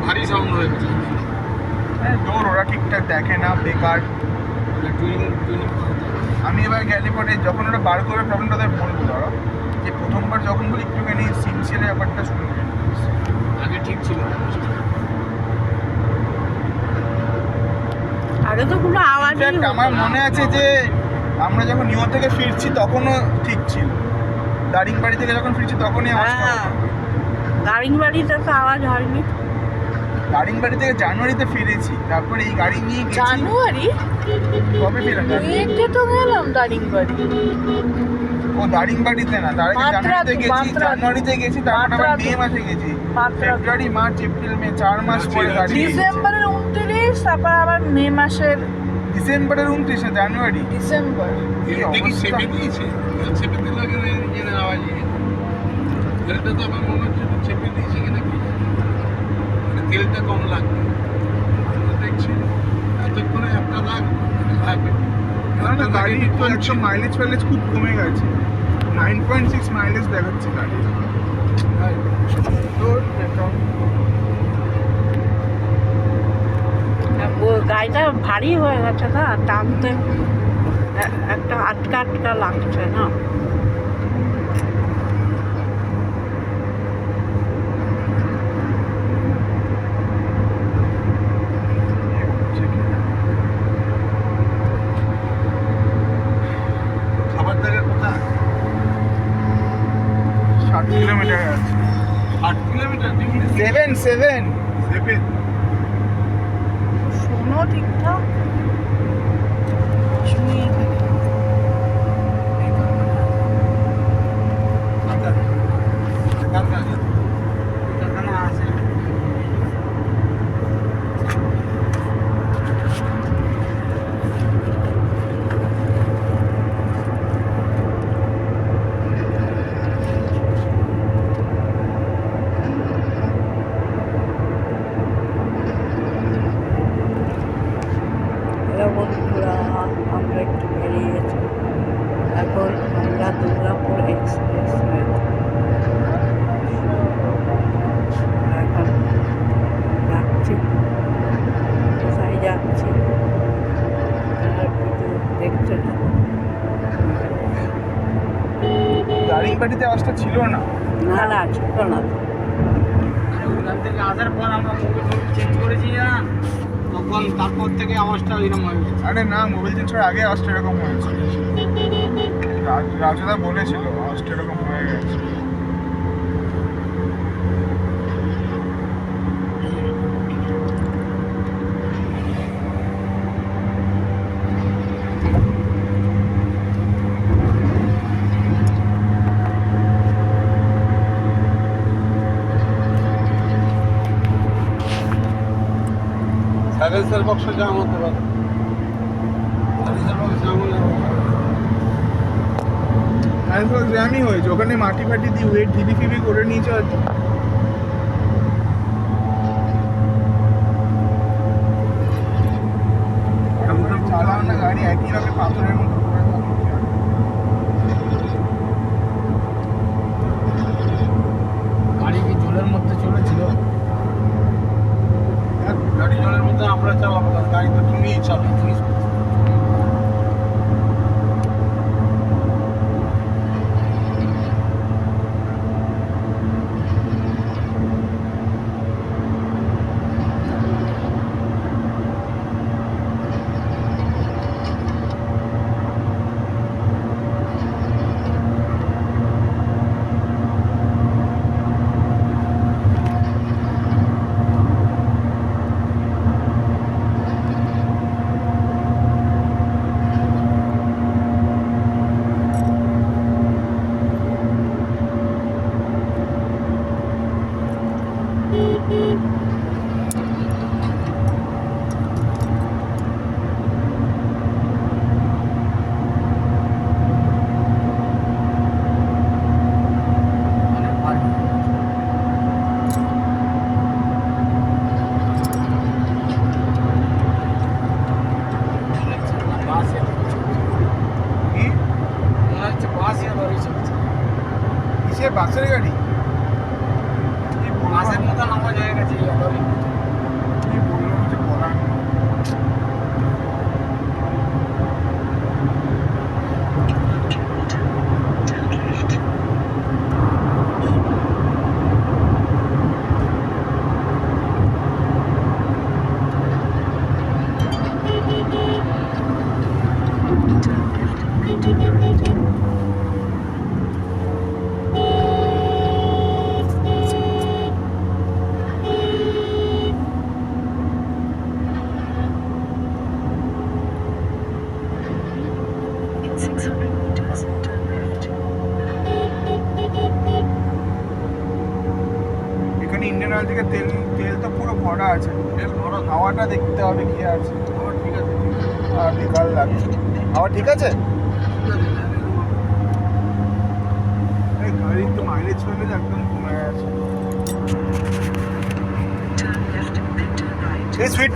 ভারী সাউন্ড হয়ে গেছে। ডোর ওরা ঠিকঠাক দেখে না, বেকার। আমি এবার গেলে পরে যখন ওরা বার করে প্রবলেমটা ওদের বলবো, ধরো যে প্রথমবার যখন বলি একটুখানি সিনসিয়ার ব্যাপারটা শুনবে। আগে ঠিক ছিল, আগে তো কোনো আওয়াজ। আমার মনে আছে যে আমরা যখন নিউ থেকে ফিরছি তখনও ঠিক ছিল, দারিংবাড়ি থেকে যখন ফিরছি তখনই আওয়াজ। দারিংবাড়িতে তো আওয়াজ হয়নি। দারিংবাড়ি থেকে জানুয়ারিতে ফিরেছি, তারপরে এই গাড়ি নিয়ে গেছি। জানুয়ারি কবে ফিরলাম? এতে তো গেলাম দারিংবাড়ি। ও দারিংবাড়িতে না, তার আগে জানুয়ারিতে গেছি, জানুয়ারিতে গেছি, তারপর আবার মে মাসে গেছি। ফেব্রুয়ারি, মার্চ, এপ্রিল, মে 4 মাস পরে গাড়ি। ডিসেম্বরের 29, তারপর আবার মে মাসের। ডিসেম্বরের 29 না জানুয়ারি? ডিসেম্বর। দেখি চেপে দিয়েছে, চেপে দিলে ইঞ্জিনের আওয়াজ। তেলটা তো আমার মনে হচ্ছে চেপে দিয়েছে কিনা, কি তেলটা কম লাগবে দেখছি। এতক্ষণে একটা দাগ লাগবে না, গাড়ি তো একদম মাইলেজ ফাইলেজ খুব কমে গেছে। 9.6 মাইলেজ দেখাচ্ছে গাড়ি। তো গাড়িটা ভারী হয়ে গেছে না, টানতে একটা আটকা আটকা লাগছে না। খাবার জায়গা কোথায়? 60 কিলোমিটার আছে। 8 কিলোমিটার? 7 শোনো ঠিকঠাক শুনি। বন্ধুরা, আমরা একটু বেরিয়ে গেছি। এখন আমরা দুর্গাপুর এক্সপ্রেস এখন যাচ্ছি, কোথায় যাচ্ছি দেখতে না। দারিংবাড়িতে আওয়াজটা ছিল না। না না, ছিল না। ওখান থেকে আসার পর আমরা মোবাইল চেঞ্জ করেছি না, তখন তারপর থেকে আওয়াজটা এরকম হয়ে গেছে। আরে না, মোবাইল চেঞ্জ করার আগে আওয়াজটা এরকম হয়েছে। রাজুদা বলেছিল আওয়াজটা এরকম হয়ে গেছে। সাইলেন্সার বক্সে জাম হতে পারে, সাইলেন্সার বক্সে জাম হলে জ্যামই হয়েছে, ওখানে মাটি ফাটি দিয়ে ওয়েট ঢিবি ফিবি করে নিয়েছে হয়তো। চালাও না গাড়ি একইভাবে পাথরের মতো করে গাড়ি কি জলের মধ্যে চলেছিল? গাড়ি জলের মধ্যে আমরা চালাবো না, গাড়ি তো তুমিই চালাও। তুমি বাসের গাড়ি বাসের মতো নামা হয়ে গেছে। কি বলবো, কিছু বলার নেই। In 600 meters, turn left. এখানে ইন্ডিয়ান অয়েল থেকে তেল তেল তো পুরো ভরা আছে, তেল ভরা তো। হাওয়াটা দেখতে হবে কি আছে। আমার ঠিক আছে, ঠিক আছে। আর বেকার লাগছে, হাওয়া ঠিক আছে। ঠিক আছে, এই গাড়ির তো মাইলেজ ফাইলেজ একদম কমে গেছে। Turn left, then turn right. এই সুইট